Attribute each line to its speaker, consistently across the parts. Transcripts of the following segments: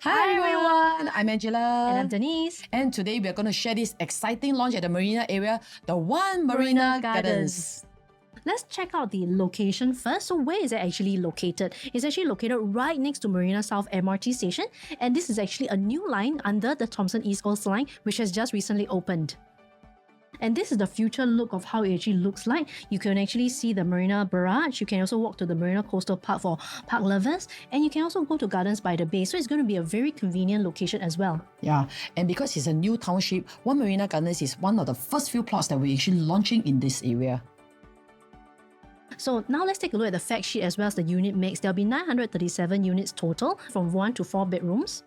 Speaker 1: Hi everyone, I'm Angela.
Speaker 2: And I'm Denise.
Speaker 1: And today we are going to share this exciting launch at the Marina area, the One Marina Gardens.
Speaker 2: Let's check out the location first. So where is it actually located? It's actually located right next to Marina South MRT station, and this is actually a new line under the Thomson East Coast Line, which has just recently opened. And this is the future look of how it actually looks like. You can actually see the Marina Barrage. You can also walk to the Marina Coastal Park for park lovers. And you can also go to Gardens by the Bay. So it's going to be a very convenient location as well.
Speaker 1: Yeah, and because it's a new township, One Marina Gardens is one of the first few plots that we're actually launching in this area.
Speaker 2: So now let's take a look at the fact sheet as well as the unit mix. There'll be 937 units total from 1 to 4 bedrooms.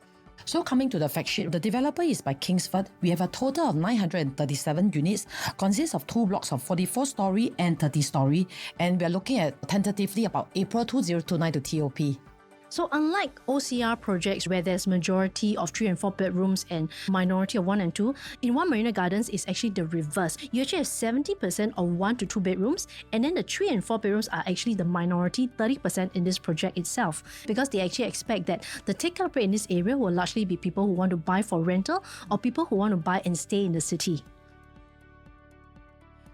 Speaker 1: So coming to the fact sheet, the developer is by Kingsford. We have a total of 937 units, consists of 2 blocks of 44-storey and 30-storey, and we are looking at tentatively about April 2029 to TOP.
Speaker 2: So unlike OCR projects where there's majority of 3 and 4 bedrooms and minority of 1 and 2, in One Marina Gardens it's actually the reverse. You actually have 70% of 1 to 2 bedrooms, and then the 3 and 4 bedrooms are actually the minority 30% in this project itself, because they actually expect that the take-up rate in this area will largely be people who want to buy for rental or people who want to buy and stay in the city.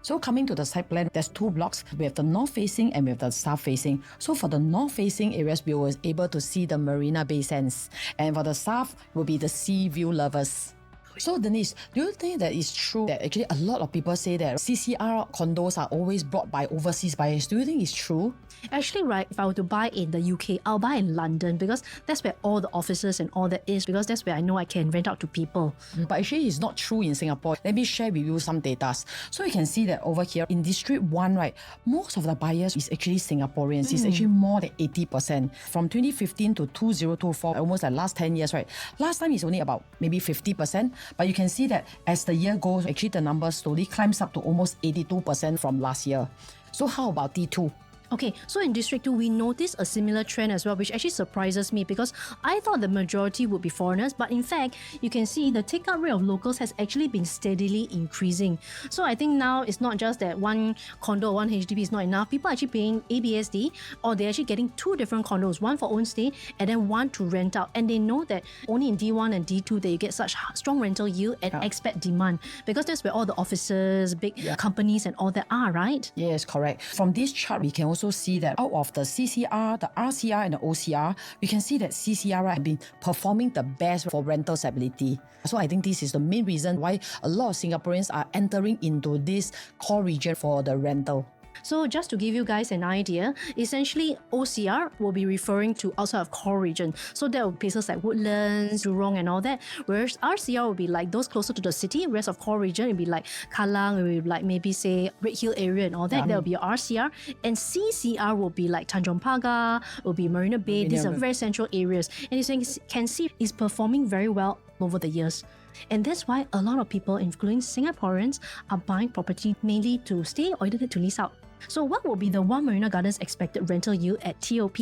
Speaker 1: So coming to the side plan, there's 2 blocks. We have the north-facing and we have the south-facing. So for the north-facing areas, we were able to see the Marina Bay Sands. And for the south, will be the sea view lovers. So Denise, do you think that it's true that actually a lot of people say that CCR condos are always bought by overseas buyers? Do you think it's true?
Speaker 2: Actually, right, if I were to buy in the UK, I'll buy in London because that's where all the offices and all that is, because that's where I know I can rent out to people.
Speaker 1: But actually, it's not true in Singapore. Let me share with you some data. So you can see that over here in District 1, right, most of the buyers is actually Singaporeans. It's actually more than 80%. From 2015 to 2024, almost like last 10 years, right? Last time it's only about maybe 50%. But you can see that as the year goes, actually the number slowly climbs up to almost 82% from last year. So how about D2?
Speaker 2: Okay, so in District 2, we noticed a similar trend as well, which actually surprises me because I thought the majority would be foreigners, but in fact, you can see the take-up rate of locals has actually been steadily increasing. So I think now it's not just that one condo or one HDB is not enough. People are actually paying ABSD, or they're actually getting 2 different condos, one for own stay and then one to rent out. And they know that only in D1 and D2 that you get such strong rental yield and expat demand, because that's where all the offices, big companies and all that are, right?
Speaker 1: Yes, correct. From this chart, we can also see that out of the CCR, the RCR and the OCR, we can see that CCR have been performing the best for rental stability. So I think this is the main reason why a lot of Singaporeans are entering into this core region for the rental.
Speaker 2: So just to give you guys an idea, essentially OCR will be referring to outside of core region. So there will be places like Woodlands, Jurong and all that, whereas RCR will be like those closer to the city. Rest of core region, it will be like Kallang, it will be like maybe say Red Hill area and all that. There will be RCR. And CCR will be like Tanjong Pagar, will be Marina Bay. These are very central areas. And you can see it's performing very well over the years. And that's why a lot of people, including Singaporeans, are buying property mainly to stay or either to lease out. So what will be the One Marina Gardens expected rental yield at TOP?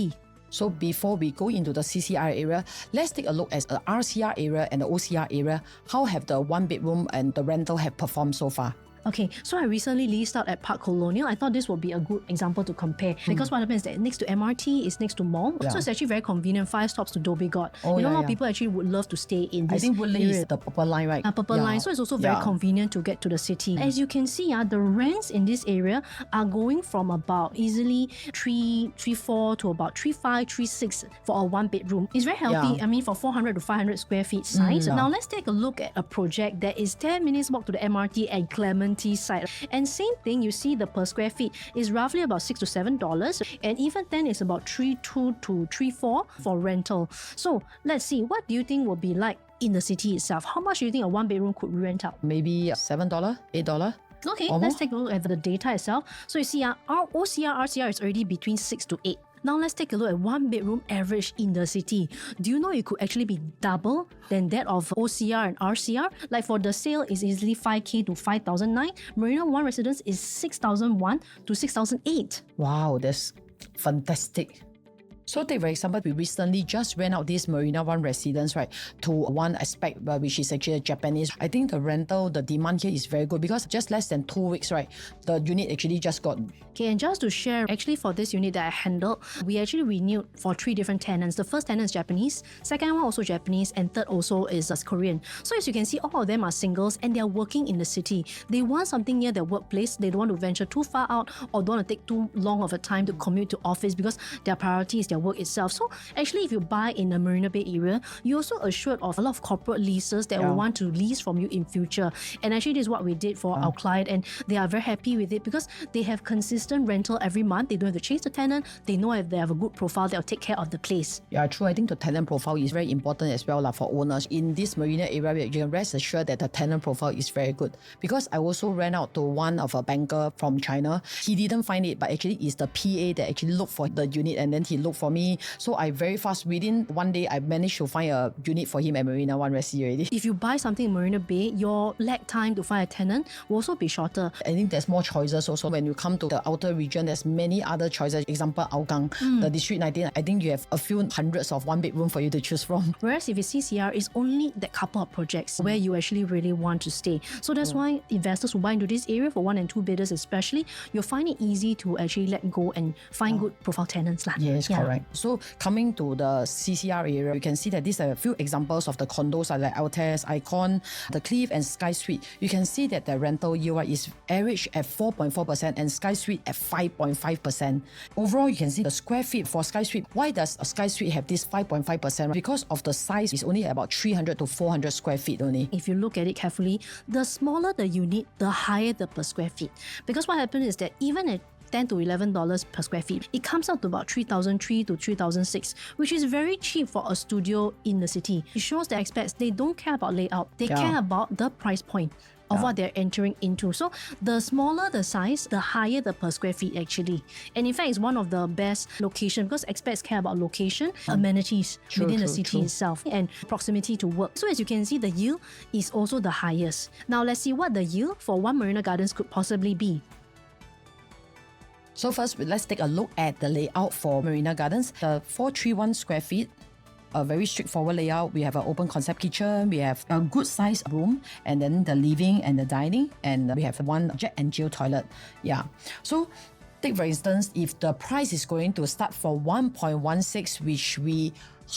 Speaker 1: So before we go into the CCR area, let's take a look at the RCR area and the OCR area. How have the 1 bedroom and the rental have performed so far?
Speaker 2: Okay, so I recently leased out at Park Colonial. I thought this would be a good example to compare because what happens is that next to MRT is next to mall. So it's actually very convenient, 5 stops to Dhoby Ghaut. A lot of people actually would love to stay in this
Speaker 1: I think Woodleigh
Speaker 2: area.
Speaker 1: is the purple line, right?
Speaker 2: Purple line, so it's also very convenient to get to the city. As you can see, the rents in this area are going from about easily 3.4 to about 3.5, 3.6 for a 1 bedroom. It's very healthy. I mean, for 400 to 500 square feet size. Now let's take a look at a project that is 10 minutes walk to the MRT at Clementi side. And same thing, you see the per square feet is roughly about $6 to $7, and even then it's about $3.2 to $3.4 for rental. So let's see, what do you think will be like in the city itself? How much do you think a 1 bedroom could rent out?
Speaker 1: Maybe $7, $8.
Speaker 2: Okay, let's take a look at the data itself. So you see, our OCR, RCR is already between 6 to 8. Now let's take a look at 1 bedroom average in the city. Do you know it could actually be double than that of OCR and RCR? Like for the sale is easily 5K to 5,009. Marina One residence is 6,001 to 6,008.
Speaker 1: Wow, that's fantastic. So take for example, we recently just rent out this Marina One residence, right, to one aspect which is actually Japanese. I think the rental, the demand here is very good because just less than 2 weeks, right, the unit actually just got.
Speaker 2: Okay, and just to share, actually for this unit that I handled, we actually renewed for 3 different tenants. The first tenant is Japanese, second one also Japanese, and third also is Korean. So as you can see, all of them are singles and they're working in the city. They want something near their workplace. They don't want to venture too far out or don't want to take too long of a time to commute to office because their priority is their work itself. So actually, if you buy in the Marina Bay Area, you're also assured of a lot of corporate leases that will want to lease from you in future. And actually, this is what we did for our client, and they are very happy with it because they have consistent rental every month. They don't have to change the tenant. They know if they have a good profile, they'll take care of the place.
Speaker 1: Yeah, true. I think the tenant profile is very important as well for owners. In this Marina area, you can rest assured that the tenant profile is very good. Because I also ran out to one of a banker from China. He didn't find it, but actually it's the PA that actually looked for the unit and then he looked for me. So I very fast, within one day, I managed to find a unit for him at Marina One Resi already.
Speaker 2: If you buy something in Marina Bay, your lag time to find a tenant will also be shorter.
Speaker 1: I think there's more choices also. When you come to the outer region, there's many other choices. Example, Hougang, the District 19, I think you have a few hundreds of one bedroom for you to choose from.
Speaker 2: Whereas if it's CCR, it's only that couple of projects where you actually really want to stay. So that's why investors who buy into this area, for 1 and 2 bidders especially, you'll find it easy to actually let go and find good profile tenants.
Speaker 1: Yes, correct. So coming to the CCR area, you can see that these are a few examples of the condos like Altes, Icon, the Cliff and Sky Suite. You can see that the rental yield is average at 4.4% and Sky Suite at 5.5%. Overall, you can see the square feet for Sky Suite. Why does a Sky Suite have this 5.5%? Because of the size is only about 300 to 400 square feet only.
Speaker 2: If you look at it carefully, the smaller the unit, the higher the per square feet. Because what happens is that even at $10 to $11 per square feet, it comes out to about $3,003 to $3,006, which is very cheap for a studio in the city. It shows the expats, they don't care about layout, they care about the price point of what they're entering into. So the smaller the size, the higher the per square feet actually. And in fact, it's one of the best locations because expats care about location, amenities within the city itself, and proximity to work. So as you can see, the yield is also the highest. Now let's see what the yield for One Marina Gardens could possibly be.
Speaker 1: So first, let's take a look at the layout for Marina Gardens. The 431 square feet, a very straightforward layout. We have an open concept kitchen, we have a good size room, and then the living and the dining, and we have one jet and Jill toilet. Yeah. So take for instance, if the price is going to start for 1.16, which we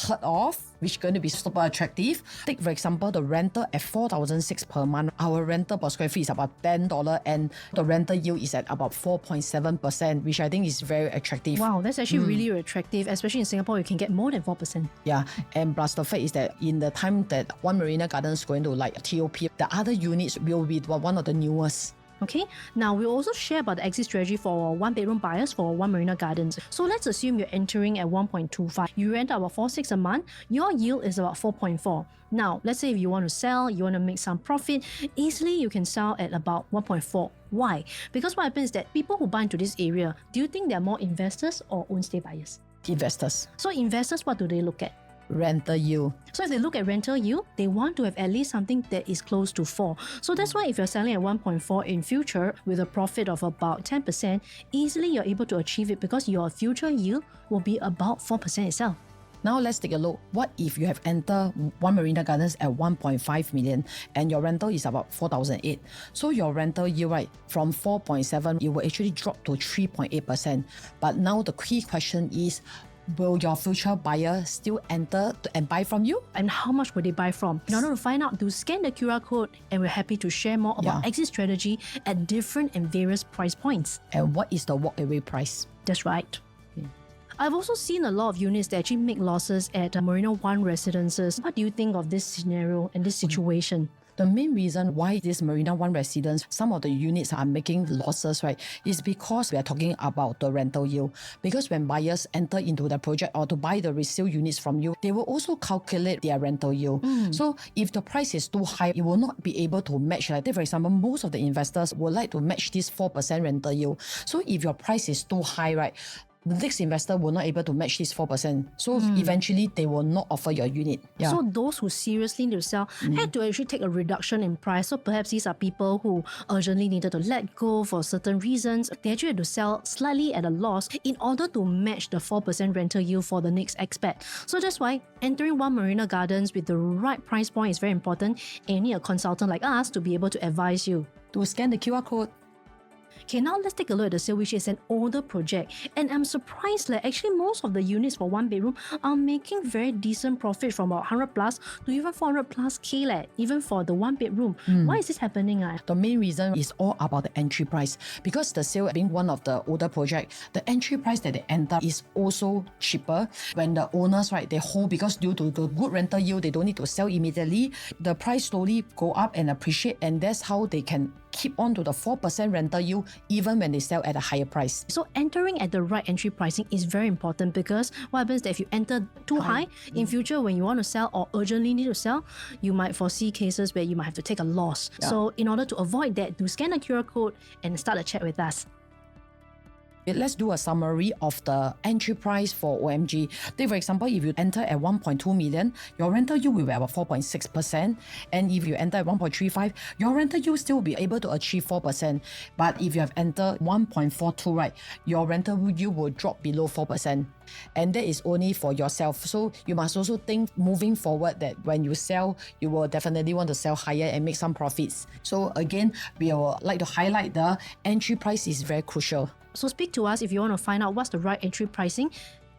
Speaker 1: heard of, which is going to be super attractive. Take for example the rental at $4,006 per month. Our rental per square feet is about $10 and the rental yield is at about 4.7%, which I think is very attractive.
Speaker 2: Wow, that's actually really attractive, especially in Singapore, you can get more than 4%.
Speaker 1: Yeah, and plus the fact is that in the time that One Marina Gardens is going to like TOP, the other units will be one of the newest.
Speaker 2: Okay, now we'll also share about the exit strategy for 1-bedroom buyers for One Marina Gardens. So let's assume you're entering at 1.25. You rent about 4.6 a month, your yield is about 4.4. Now, let's say if you want to sell, you want to make some profit, easily you can sell at about 1.4. Why? Because what happens is that people who buy into this area, do you think they're more investors or own stay buyers?
Speaker 1: Investors.
Speaker 2: So investors, what do they look at?
Speaker 1: Rental yield.
Speaker 2: So if they look at rental yield, they want to have at least something that is close to 4. So that's why if you're selling at 1.4 in future with a profit of about 10%, easily you're able to achieve it because your future yield will be about 4% itself.
Speaker 1: Now let's take a look. What if you have entered One Marina Gardens at 1.5 million and your rental is about 4,008? So your rental yield, right, from 4.7, it will actually drop to 3.8%. But now the key question is, will your future buyer still enter and buy from you?
Speaker 2: And how much will they buy from? In order to find out, do scan the QR code and we're happy to share more about exit strategy at different and various price points.
Speaker 1: And what is the walk-away price?
Speaker 2: That's right. I've also seen a lot of units that actually make losses at Marina One residences. What do you think of this scenario and this situation?
Speaker 1: The main reason why this Marina One residence, some of the units are making losses, right, is because we are talking about the rental yield. Because when buyers enter into the project or to buy the resale units from you, they will also calculate their rental yield. So if the price is too high, it will not be able to match. Like, for example, most of the investors would like to match this 4% rental yield. So if your price is too high, right, the next investor will not able to match this 4%. So eventually they will not offer your unit. Yeah.
Speaker 2: So those who seriously need to sell had to actually take a reduction in price. So perhaps these are people who urgently needed to let go for certain reasons. They actually had to sell slightly at a loss in order to match the 4% rental yield for the next expat. So that's why entering One Marina Gardens with the right price point is very important, and you need a consultant like us to be able to advise you.
Speaker 1: To scan the QR code.
Speaker 2: Okay, now let's take a look at the sale, which is an older project. And I'm surprised that actually most of the units for one bedroom are making very decent profit from about 100 plus to even 400 plus K, even for the one bedroom. Why is this happening?
Speaker 1: The main reason is all about the entry price. Because the sale being one of the older project, the entry price that they enter is also cheaper. When the owners, right, they hold, because due to the good rental yield, they don't need to sell immediately. The price slowly go up and appreciate, and that's how they can keep on to the 4% rental yield even when they sell at a higher price.
Speaker 2: So entering at the right entry pricing is very important, because what happens is that if you enter too high, in future when you want to sell or urgently need to sell, you might foresee cases where you might have to take a loss.
Speaker 1: Yeah.
Speaker 2: So in order to avoid that, do scan the QR code and start a chat with us.
Speaker 1: Let's do a summary of the entry price for OMG. Take for example, if you enter at 1.2 million, your rental yield will be about 4.6%. And if you enter at 1.35, your rental yield still will be able to achieve 4%. But if you have entered 1.42, right, your rental yield will drop below 4%. And that is only for yourself. So you must also think moving forward that when you sell, you will definitely want to sell higher and make some profits. So again, we would like to highlight the entry price is very crucial.
Speaker 2: So speak to us if you want to find out what's the right entry pricing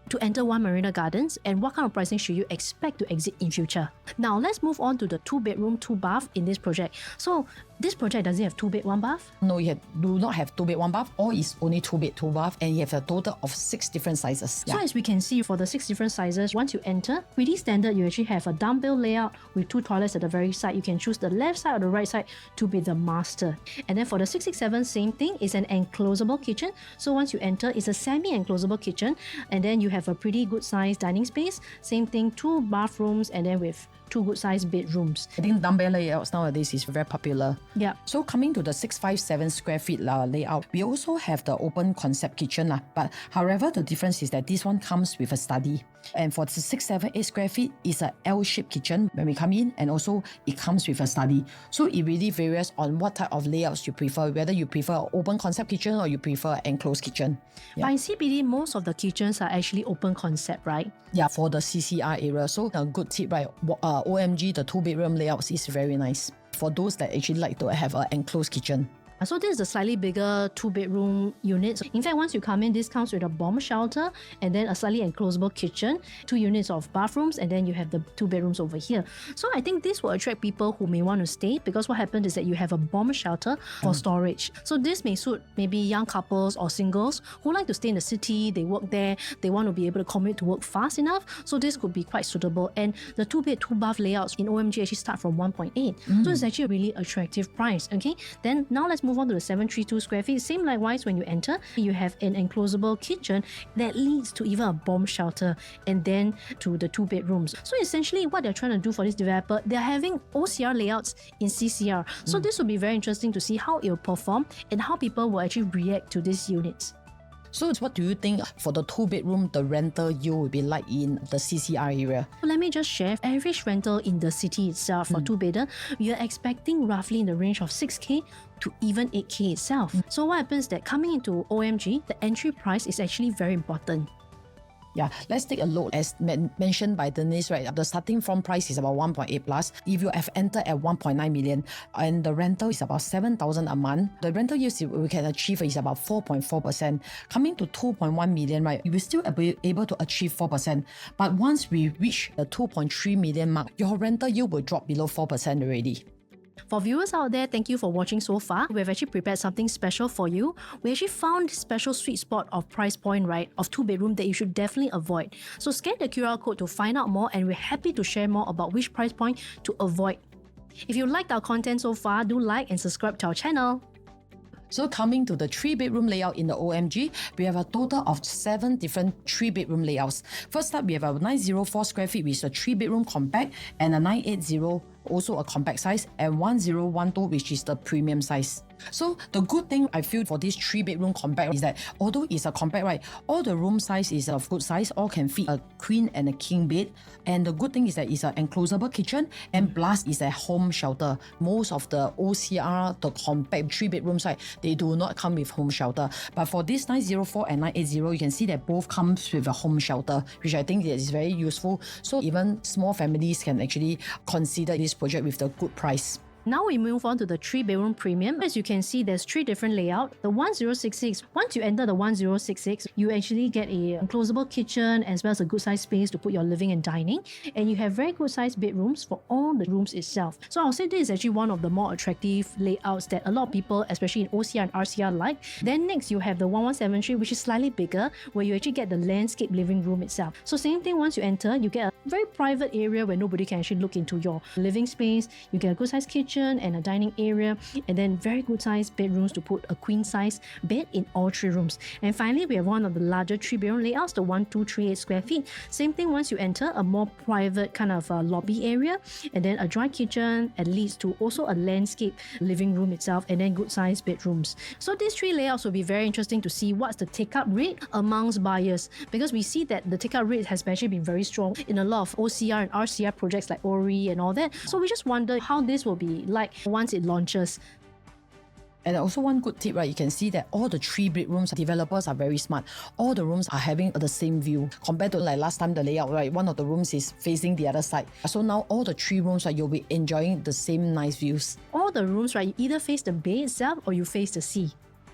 Speaker 2: to enter One Marina Gardens and what kind of pricing should you expect to exit in future. Now let's move on to the 2-bedroom, 2-bath in this project. So this project, does it have 2-bed, 1-bath?
Speaker 1: No, you do not have 2-bed, 1-bath, or it's only 2-bed, 2-bath, and you have a total of 6 different sizes.
Speaker 2: So as we can see, for the 6 different sizes, once you enter, pretty standard, you actually have a dumbbell layout with 2 toilets at the very side. You can choose the left side or the right side to be the master. And then for the 667, same thing, it's an enclosable kitchen. So once you enter, it's a semi-enclosable kitchen, and then you have a pretty good sized dining space. Same thing, 2 bathrooms, and then with 2 good sized bedrooms.
Speaker 1: I think dumbbell layouts nowadays is very popular.
Speaker 2: Yeah.
Speaker 1: So coming to the 657 square feet layout, we also have the open concept kitchen. But however, the difference is that this one comes with a study. And for the 678 square feet, it's an L-shaped kitchen when we come in, and also it comes with a study. So it really varies on what type of layouts you prefer, whether you prefer an open concept kitchen or you prefer an enclosed kitchen. Yeah.
Speaker 2: But in CBD, most of the kitchens are actually open concept, right?
Speaker 1: Yeah, for the CCR area. So a good tip, right? OMG, the 2-bedroom layouts is very nice for those that actually like to have an enclosed kitchen.
Speaker 2: So this is a slightly bigger 2-bedroom unit. In fact, once you come in, this comes with a bomb shelter and then a slightly enclosable kitchen, 2 units of bathrooms, and then you have the 2 bedrooms over here. So I think this will attract people who may want to stay, because what happens is that you have a bomb shelter for storage. So this may suit maybe young couples or singles who like to stay in the city, they work there, they want to be able to commute to work fast enough. So this could be quite suitable. And the 2-bed, 2-bath layouts in OMG actually start from 1.8. So it's actually a really attractive price. Okay, then now let's move on to the 732 square feet. Same likewise, when you enter, you have an enclosable kitchen that leads to even a bomb shelter, and then to the 2 bedrooms. So essentially what they're trying to do for this developer, they're having OCR layouts in CCR. So this will be very interesting to see how it will perform and how people will actually react to these units.
Speaker 1: So what do you think for the 2-bedroom, the rental yield will be like in the CCR area?
Speaker 2: Let me just share. Average rental in the city itself for 2-bedder, we are expecting roughly in the range of 6K to even 8K itself. So what happens is that coming into OMG, the entry price is actually very important.
Speaker 1: Yeah, let's take a look. As mentioned by Denise, right, the starting from price is about 1.8 plus. If you have entered at 1.9 million and the rental is about 7,000 a month, the rental yield we can achieve is about 4.4%. Coming to 2.1 million, right, you will still be able to achieve 4%. But once we reach the 2.3 million mark, your rental yield will drop below 4% already.
Speaker 2: For viewers out there, thank you for watching so far. We have actually prepared something special for you. We actually found special sweet spot of price point, right, of 2-bedroom that you should definitely avoid. So scan the QR code to find out more, and we're happy to share more about which price point to avoid. If you liked our content so far, do like and subscribe to our channel.
Speaker 1: So coming to the 3-bedroom layout in the OMG, we have a total of 7 different 3-bedroom layouts. First up, we have a 904 square feet with a 3-bedroom compact and a 980 also a compact size, and 1012, which is the premium size. So the good thing I feel for this 3-bedroom compact is that although it's a compact, right, all the room size is of good size, all can fit a queen and a king bed. And the good thing is that it's an enclosable kitchen, and plus it's a home shelter. Most of the OCR, the compact 3-bedroom side, they do not come with home shelter. But for this 904 and 980, you can see that both comes with a home shelter, which I think is very useful. So even small families can actually consider this project with the good price.
Speaker 2: Now we move on to the 3-bedroom premium. As you can see, there's 3 different layouts. The 1066, once you enter the 1066, you actually get a enclosable kitchen as well as a good sized space to put your living and dining. And you have very good sized bedrooms for all the rooms itself. So I'll say this is actually one of the more attractive layouts that a lot of people, especially in OCR and RCR, like. Then next you have the 1173, which is slightly bigger, where you actually get the landscape living room itself. So same thing, once you enter, you get a very private area where nobody can actually look into your living space. You get a good sized kitchen and a dining area, and then very good sized bedrooms to put a queen size bed in all 3 rooms. And finally, we have one of the larger 3-bedroom layouts, the 1238 square feet. Same thing, once you enter, a more private kind of lobby area, and then a dry kitchen, and leads to also a landscape living room itself, and then good sized bedrooms. So these 3 layouts will be very interesting to see what's the take-up rate amongst buyers, because we see that the take-up rate has actually been very strong in a lot of OCR and RCR projects like Ori and all that. So we just wonder how this will be like once it launches.
Speaker 1: And also one good tip, right, you can see that all the 3-bedrooms, developers are very smart. All the rooms are having the same view compared to like last time the layout, right, one of the rooms is facing the other side. So now all the 3 rooms, right, you'll be enjoying the same nice views.
Speaker 2: All the rooms, right, you either face the bay itself or you face the sea.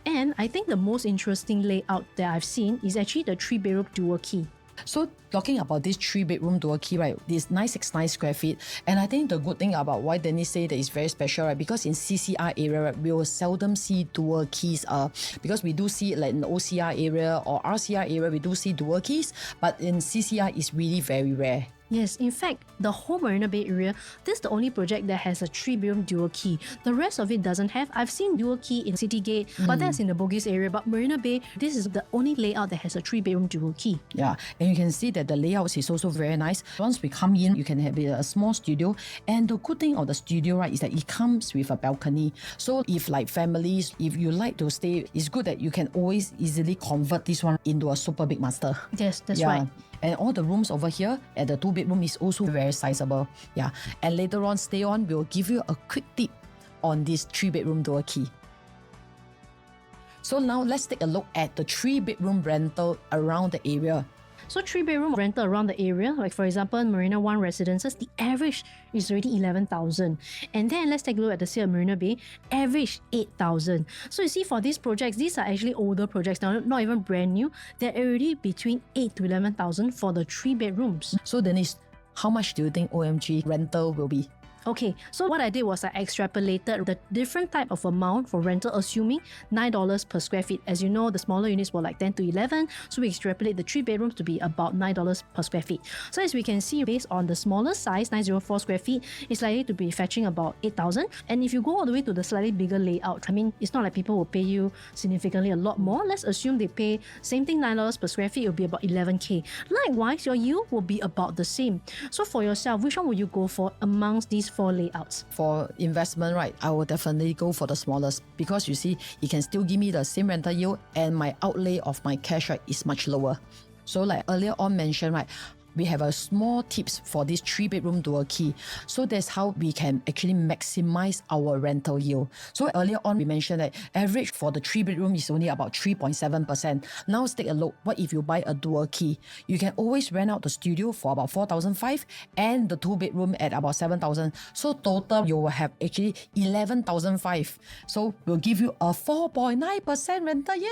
Speaker 2: And I think the most interesting layout that I've seen is actually the 3-bedroom dual key.
Speaker 1: So talking about this 3-bedroom dual key, right, this 969 square feet, and I think the good thing about why Dennis say that it's very special, right, because in CCR area, right, we will seldom see dual keys, because we do see like in the OCR area or RCR area, we do see dual keys, but in CCR it's really very rare.
Speaker 2: Yes, in fact, the whole Marina Bay Area, this is the only project that has a 3-bedroom dual key. The rest of it doesn't have. I've seen dual key in Citygate, but that's in the Bugis area. But Marina Bay, this is the only layout that has a 3-bedroom dual key.
Speaker 1: Yeah, and you can see that the layout is also very nice. Once we come in, you can have a small studio. And the good thing of the studio, right, is that it comes with a balcony. So if like families, if you like to stay, it's good that you can always easily convert this one into a super big master.
Speaker 2: Yes, that's right.
Speaker 1: And all the rooms over here at the 2-bedroom is also very sizable. Yeah. And later on, stay on, we'll give you a quick tip on this 3-bedroom dual key. So now let's take a look at the 3-bedroom rental around the area.
Speaker 2: So 3-bedroom rental around the area, like for example, Marina One Residences, the average is already 11,000. And then let's take a look at the sale of Marina Bay, average 8,000. So you see, for these projects, these are actually older projects now, not even brand new. They're already between 8 to 11,000 for the 3-bedrooms.
Speaker 1: So Denise, how much do you think OMG rental will be?
Speaker 2: Okay, so what I did was I extrapolated the different type of amount for rental, assuming $9 per square feet. As you know, the smaller units were like 10 to 11, so we extrapolate the 3 bedrooms to be about $9 per square feet. So as we can see, based on the smaller size, 904 square feet, it's likely to be fetching about 8,000. And if you go all the way to the slightly bigger layout, I mean, it's not like people will pay you significantly a lot more. Let's assume they pay same thing, $9 per square feet, it will be about 11K. Likewise, your yield will be about the same. So for yourself, which one would you go for amongst these 4 layouts?
Speaker 1: For investment, right, I will definitely go for the smallest, because you see, it can still give me the same rental yield and my outlay of my cash, right, is much lower. So like earlier on mentioned, right, we have a small tips for this 3-bedroom dual key. So that's how we can actually maximize our rental yield. So earlier on, we mentioned that average for the 3-bedroom is only about 3.7%. Now let's take a look. What if you buy a dual key? You can always rent out the studio for about 4,500 and the 2-bedroom at about 7,000. So total, you will have actually 11,500. So we'll give you a 4.9% rental yield.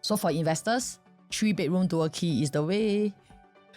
Speaker 1: So for investors, 3-bedroom dual key is the way.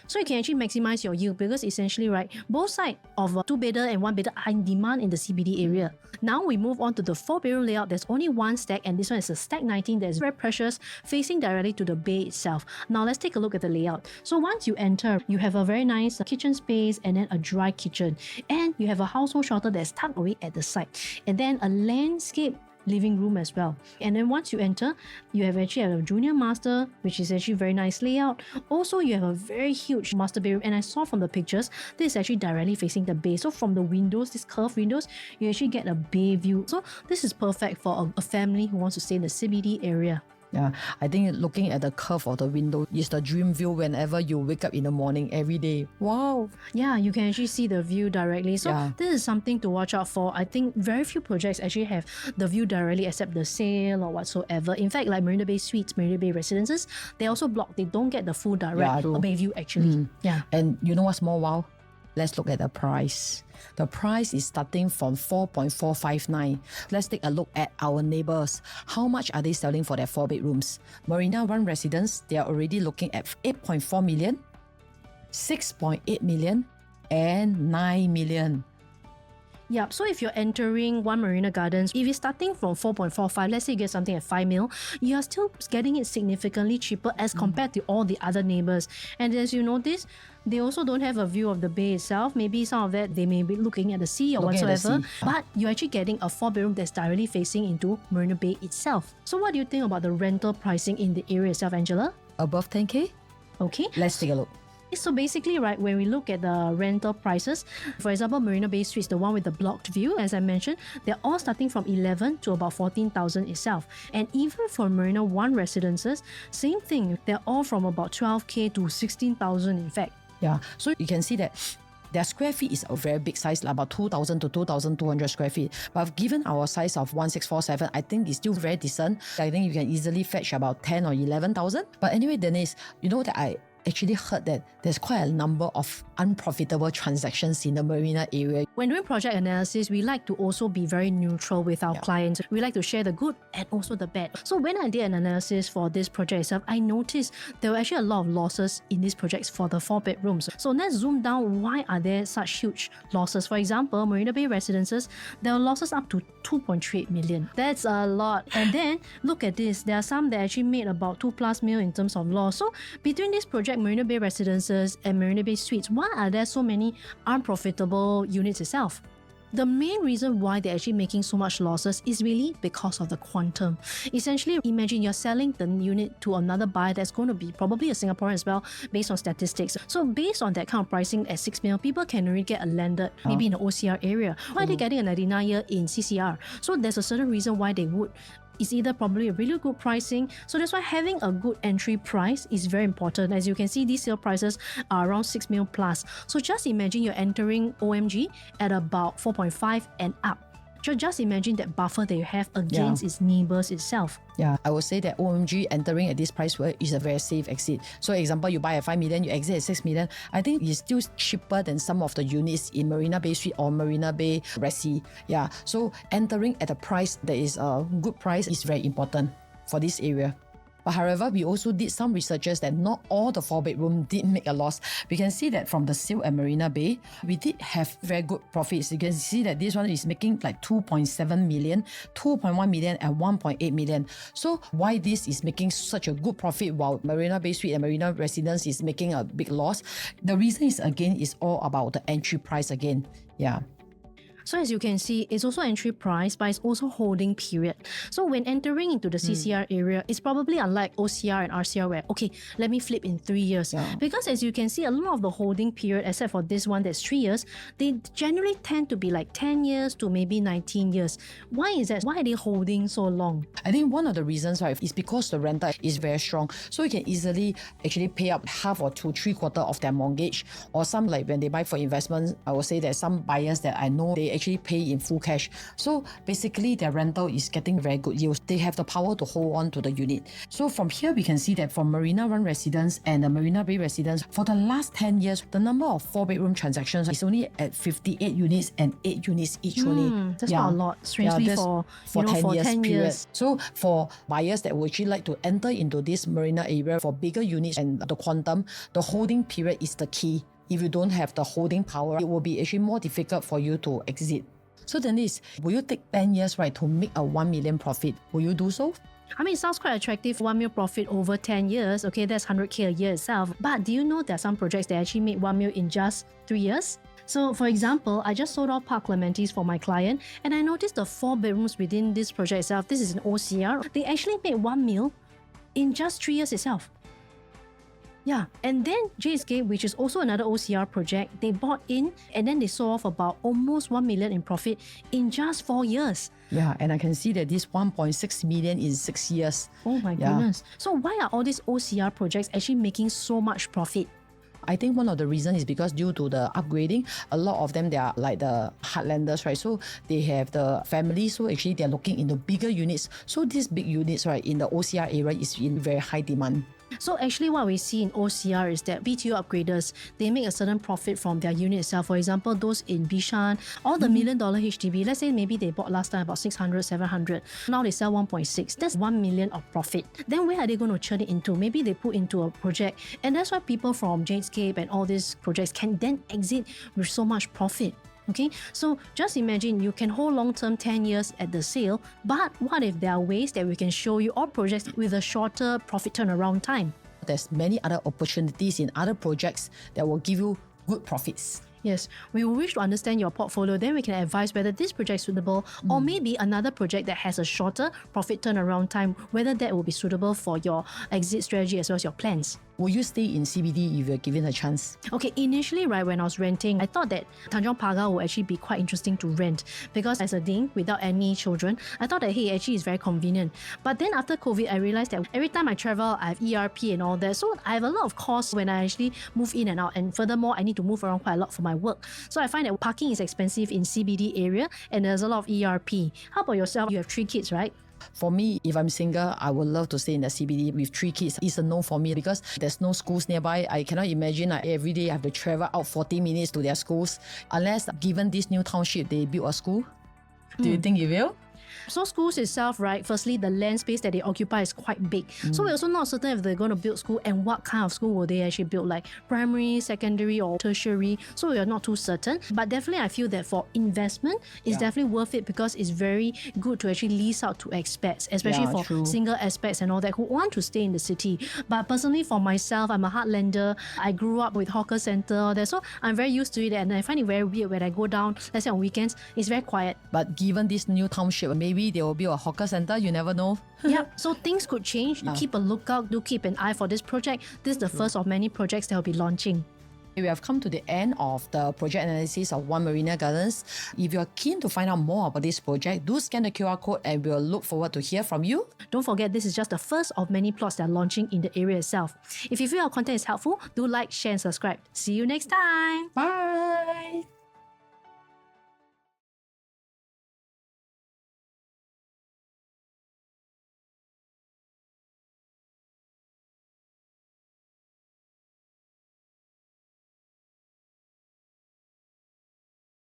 Speaker 2: So you can actually maximize your yield, because essentially, right, both sides of a 2-bedder and 1-bedder are in demand in the CBD area. Now we move on to the 4-bedroom layout. There's only one stack, and this one is a stack 19 that is very precious, facing directly to the bay itself. Now let's take a look at the layout. So once you enter, you have a very nice kitchen space and then a dry kitchen. And you have a household shelter that's tucked away at the side. And then a landscape living room as well. And then once you enter, you have actually a junior master, which is actually very nice layout. Also, you have a very huge master bedroom, and I saw from the pictures, this is actually directly facing the bay. So from the windows, these curved windows, you actually get a bay view. So this is perfect for a family who wants to stay in the CBD area.
Speaker 1: Yeah, I think looking at the curve of the window is the dream view whenever you wake up in the morning every day. Wow.
Speaker 2: Yeah, you can actually see the view directly. So
Speaker 1: Yeah.
Speaker 2: this is something to watch out for. I think very few projects actually have the view directly except the sale or whatsoever. In fact, like Marina Bay Suites, Marina Bay Residences, they also block. They don't get the full direct
Speaker 1: true.
Speaker 2: bay view actually. Yeah.
Speaker 1: And you know what's more wow? Let's look at the price. The price is starting from 4.459. Let's take a look at our neighbors. How much are they selling for their 4 bedrooms? Marina One Residence, they are already looking at 8.4 million, 6.8 million, and 9 million.
Speaker 2: Yeah, so if you're entering One Marina Gardens, if you're starting from 4.45, let's say you get something at 5 mil, you are still getting it significantly cheaper as compared to all the other neighbors. And as you notice, they also don't have a view of the bay itself. Maybe some of that they may be looking at the sea or
Speaker 1: Looking at the
Speaker 2: whatsoever.
Speaker 1: sea.
Speaker 2: But you're actually getting a 4 bedroom that's directly facing into Marina Bay itself. So what do you think about the rental pricing in the area itself, Angela?
Speaker 1: Above 10K?
Speaker 2: Okay.
Speaker 1: Let's take a look.
Speaker 2: So basically, right, when we look at the rental prices, for example, Marina Bay Suites, the one with the blocked view, as I mentioned, they're all starting from 11 to about 14,000 itself. And even for Marina One Residences, same thing, they're all from about 12K to 16,000 in fact.
Speaker 1: Yeah, so you can see that their square feet is a very big size, like about 2,000 to 2,200 square feet. But given our size of 1647, I think it's still very decent. I think you can easily fetch about 10 or 11,000. But anyway, Denise, you know that I actually heard that there's quite a number of unprofitable transactions in the Marina area.
Speaker 2: When doing project analysis, we like to also be very neutral with our clients. We like to share the good and also the bad. So when I did an analysis for this project itself, I noticed there were actually a lot of losses in these projects for the 4 bedrooms. So let's zoom down. Why are there such huge losses? For example, Marina Bay Residences, there are losses up to 2.38 million. That's a lot. And then look at this. There are some that actually made about 2+ mil in terms of loss. So between this project, Marina Bay Residences and Marina Bay Suites, why are there so many unprofitable units itself? The main reason why they're actually making so much losses is really because of the quantum. Essentially, imagine you're selling the unit to another buyer that's going to be probably a Singaporean as well, based on statistics. So based on that kind of pricing at 6 mil, people can already get a landed, maybe in the OCR area. Why are they getting a 99-year in CCR? So there's a certain reason why they would. It's either probably a really good pricing. So that's why having a good entry price is very important. As you can see, these sale prices are around 6 mil plus. So just imagine you're entering OMG at about 4.5 and up. Just imagine that buffer that you have against its neighbors itself.
Speaker 1: Yeah, I would say that OMG entering at this price is a very safe exit. So example, you buy at 5 million, you exit at 6 million. I think it's still cheaper than some of the units in Marina Bay Suite or Marina Bay Resi. Yeah, so entering at a price that is a good price is very important for this area. But however, we also did some researches that not all the 4 bedroom did make a loss. We can see that from the sale at Marina Bay, we did have very good profits. You can see that this one is making like 2.7 million, 2.1 million and 1.8 million. So why this is making such a good profit while Marina Bay Suite and Marina Residence is making a big loss? The reason is again is all about the entry price again. Yeah.
Speaker 2: So as you can see, it's also entry price, but it's also holding period. So when entering into the CCR area, it's probably unlike OCR and RCR where, okay, let me flip in 3 years. Because as you can see, a lot of the holding period, except for this one that's 3 years, they generally tend to be like 10 years to maybe 19 years. Why is that? Why are they holding so long?
Speaker 1: I think one of the reasons, right, is because the rental is very strong. So you can easily actually pay up half or 3/4 of their mortgage. Or some, like when they buy for investments, I would say that some buyers that I know, they actually pay in full cash. So basically their rental is getting very good yields. They have the power to hold on to the unit. So from here we can see that for Marina One Residence and the Marina Bay Residence, for the last 10 years, the number of 4 bedroom transactions is only at 58 units and 8 units each only.
Speaker 2: That's not a lot, strangely for 10 years.
Speaker 1: So for buyers that would actually like to enter into this Marina area for bigger units and the quantum, the holding period is the key. If you don't have the holding power, it will be actually more difficult for you to exit. So Denise, will you take 10 years, right, to make a 1 million profit? Will you do so?
Speaker 2: I mean, it sounds quite attractive, 1 mil profit over 10 years. Okay, that's 100K a year itself. But do you know there are some projects that actually made 1 mil in just 3 years? So, for example, I just sold off Park Clementi's for my client, and I noticed the 4 bedrooms within this project itself. This is an OCR. They actually made 1 mil in just 3 years itself. Yeah, and then Jadescape, which is also another OCR project, they bought in and then they sold off about almost 1 million in profit in just 4 years.
Speaker 1: Yeah, and I can see that this 1.6 million in 6 years.
Speaker 2: Oh my goodness. So why are all these OCR projects actually making so much profit?
Speaker 1: I think one of the reasons is because due to the upgrading, a lot of them, they are like the heartlanders, right? So they have the family, so actually they're looking into bigger units. So these big units, right, in the OCR area is in very high demand.
Speaker 2: So actually what we see in OCR is that BTO upgraders, they make a certain profit from their unit itself. For example, those in Bishan, all the $1 million HDB, let's say maybe they bought last time about 600, 700. Now they sell 1.6. That's 1 million of profit. Then where are they going to churn it into? Maybe they put into a project. And that's why people from Jadescape and all these projects can then exit with so much profit. Okay, so just imagine you can hold long-term 10 years at the sale, but what if there are ways that we can show you all projects with a shorter profit turnaround time?
Speaker 1: There's many other opportunities in other projects that will give you good profits.
Speaker 2: Yes, we will wish to understand your portfolio, then we can advise whether this project is suitable or maybe another project that has a shorter profit turnaround time, whether that will be suitable for your exit strategy as well as your plans.
Speaker 1: Will you stay in CBD if you're given a chance?
Speaker 2: Okay, initially, right, when I was renting, I thought that Tanjong Pagar would actually be quite interesting to rent because as a ding without any children, I thought that, hey, actually it's very convenient. But then after COVID, I realized that every time I travel, I have ERP and all that. So I have a lot of costs when I actually move in and out. And furthermore, I need to move around quite a lot for my work. So I find that parking is expensive in CBD area and there's a lot of ERP. How about yourself? You have 3 kids, right?
Speaker 1: For me, if I'm single, I would love to stay in the CBD with 3 kids. It's a no for me because there's no schools nearby. I cannot imagine every day I have to travel out 40 minutes to their schools. Unless given this new township, they build a school. Do you think you will?
Speaker 2: So schools itself, right, firstly, the land space that they occupy is quite big. So we're also not certain if they're going to build school and what kind of school will they actually build, like primary, secondary or tertiary. So we are not too certain. But definitely I feel that for investment, it's definitely worth it because it's very good to actually lease out to expats, especially for single expats and all that who want to stay in the city. But personally for myself, I'm a heartlander. I grew up with hawker centre, all that. So I'm very used to it and I find it very weird when I go down, let's say on weekends, it's very quiet.
Speaker 1: But given this new township, maybe there will be a hawker centre, you never know.
Speaker 2: Yeah, so things could change. Keep a lookout, do keep an eye for this project. This is the first of many projects that will be launching.
Speaker 1: We have come to the end of the project analysis of One Marina Gardens. If you're keen to find out more about this project, do scan the QR code and we'll look forward to hear from you.
Speaker 2: Don't forget, this is just the first of many plots that are launching in the area itself. If you feel our content is helpful, do like, share and subscribe. See you next time.
Speaker 1: Bye!